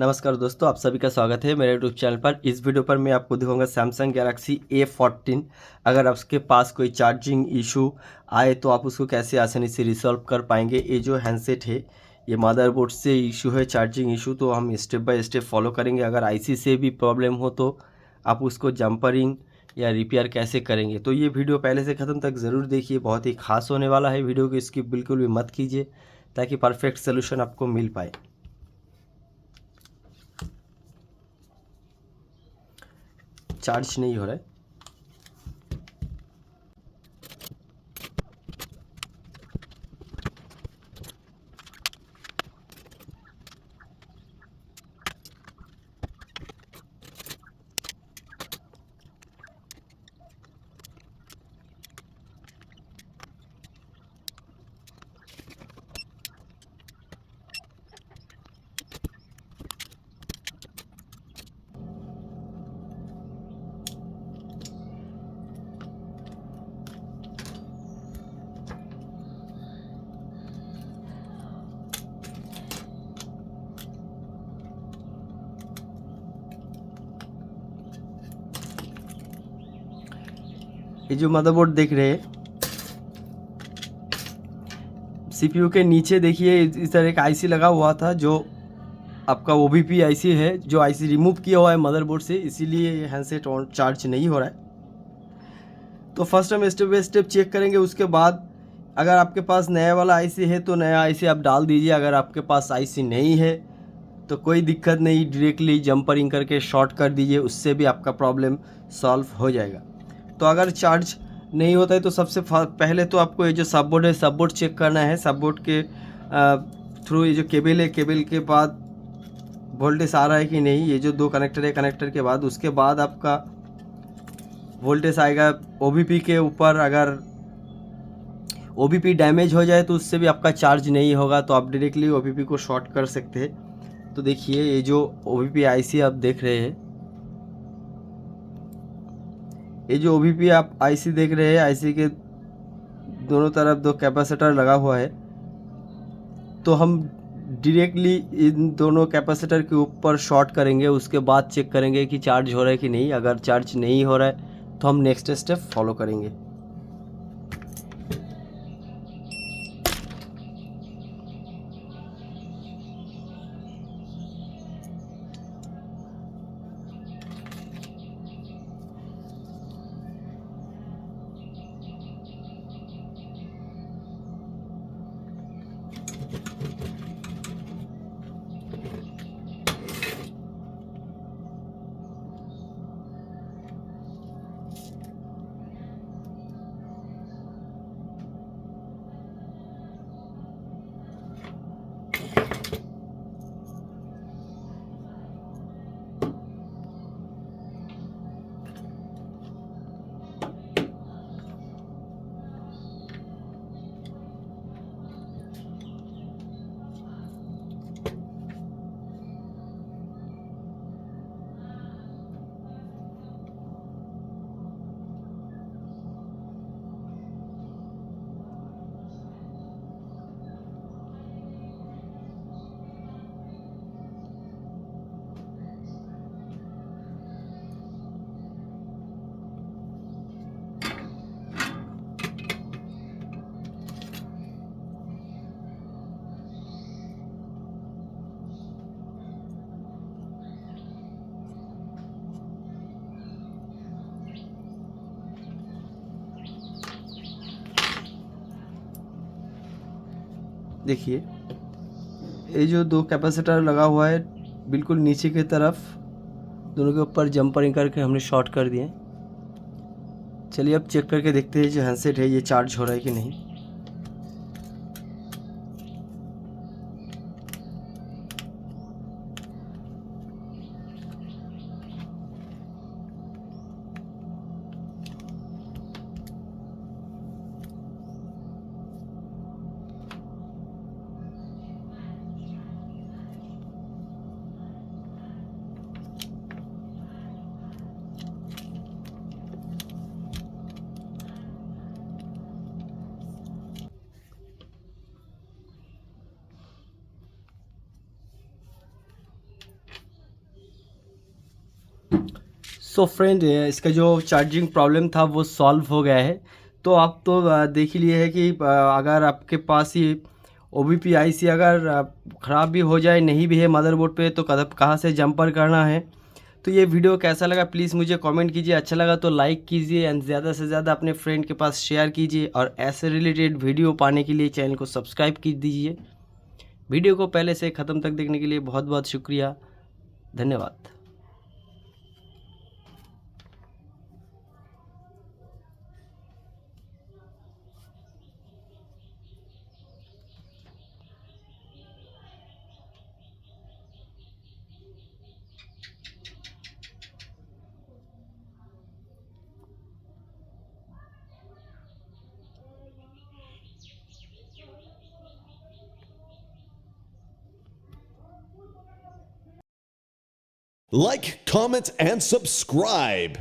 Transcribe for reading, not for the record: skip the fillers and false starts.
नमस्कार दोस्तों, आप सभी का स्वागत है मेरे यूट्यूब चैनल पर। इस वीडियो पर मैं आपको दिखाऊंगा सैमसंग गैलेक्सी A14। अगर आपके पास कोई चार्जिंग इशू आए तो आप उसको कैसे आसानी से रिसॉल्व कर पाएंगे। ये जो हैंडसेट है ये मदरबोर्ड से इशू है, चार्जिंग इशू, तो हम स्टेप बाय स्टेप फॉलो करेंगे। अगर आईसी से भी प्रॉब्लम हो तो आप उसको जंपरिंग या रिपेयर कैसे करेंगे। तो ये वीडियो पहले से ख़त्म तक ज़रूर देखिए, बहुत ही खास होने वाला है। वीडियो को स्किप बिल्कुल भी मत कीजिए ताकि परफेक्ट सोल्यूशन आपको मिल पाए। चार्ज नहीं हो रहा है। ये जो मदरबोर्ड देख रहे हैं, सीपीयू के नीचे देखिए इस तरह एक आईसी लगा हुआ था जो आपका ओबीपी आईसी है, जो आईसी रिमूव किया हुआ है मदरबोर्ड से, इसीलिए ये हैंडसेट ऑन चार्ज नहीं हो रहा है। तो फर्स्ट हम स्टेप बाय स्टेप चेक करेंगे। उसके बाद अगर आपके पास नया वाला आईसी है तो नया आईसी आप डाल दीजिए। अगर आपके पास आईसी नहीं है तो कोई दिक्कत नहीं, डायरेक्टली जंपरिंग करके शॉर्ट कर दीजिए, उससे भी आपका प्रॉब्लम सॉल्व हो जाएगा। तो अगर चार्ज नहीं होता है तो सबसे पहले तो आपको ये जो सबबोर्ड है, सबबोर्ड चेक करना है। सबबोर्ड के थ्रू ये जो केबल है, केबल के बाद वोल्टेज आ रहा है कि नहीं। ये जो दो कनेक्टर है, कनेक्टर के बाद उसके बाद आपका वोल्टेज आएगा ओबीपी के ऊपर। अगर ओबीपी डैमेज हो जाए तो उससे भी आपका चार्ज नहीं होगा, तो आप डायरेक्टली ओबीपी को शॉर्ट कर सकते हैं। तो देखिए ये जो ओबीपी आईसी आप देख रहे हैं, ये जो ओबीपी आप आईसी देख रहे हैं, आईसी के दोनों तरफ दो कैपेसिटर लगा हुआ है। तो हम डायरेक्टली इन दोनों कैपेसिटर के ऊपर शॉर्ट करेंगे, उसके बाद चेक करेंगे कि चार्ज हो रहा है कि नहीं। अगर चार्ज नहीं हो रहा है तो हम नेक्स्ट स्टेप फॉलो करेंगे। देखिए ये जो दो कैपेसिटर लगा हुआ है बिल्कुल नीचे की तरफ, दोनों के ऊपर जंपरिंग करके हमने शॉर्ट कर दिए। चलिए अब चेक करके देखते हैं जो हैंडसेट है ये चार्ज हो रहा है कि नहीं। सो फ्रेंड, इसका जो चार्जिंग प्रॉब्लम था वो सॉल्व हो गया है। तो आप तो देख ही लिए है कि अगर आपके पास ये OBP IC अगर ख़राब भी हो जाए, नहीं भी है मदरबोर्ड पे, तो कहाँ से जंपर करना है। तो ये वीडियो कैसा लगा प्लीज़ मुझे कमेंट कीजिए, अच्छा लगा तो लाइक कीजिए एंड ज़्यादा से ज़्यादा अपने फ्रेंड के पास शेयर कीजिए, और ऐसे रिलेटेड वीडियो पाने के लिए चैनल को सब्सक्राइब की दीजिए। वीडियो को पहले से ख़त्म तक देखने के लिए बहुत बहुत शुक्रिया, धन्यवाद। Like, comment, and subscribe.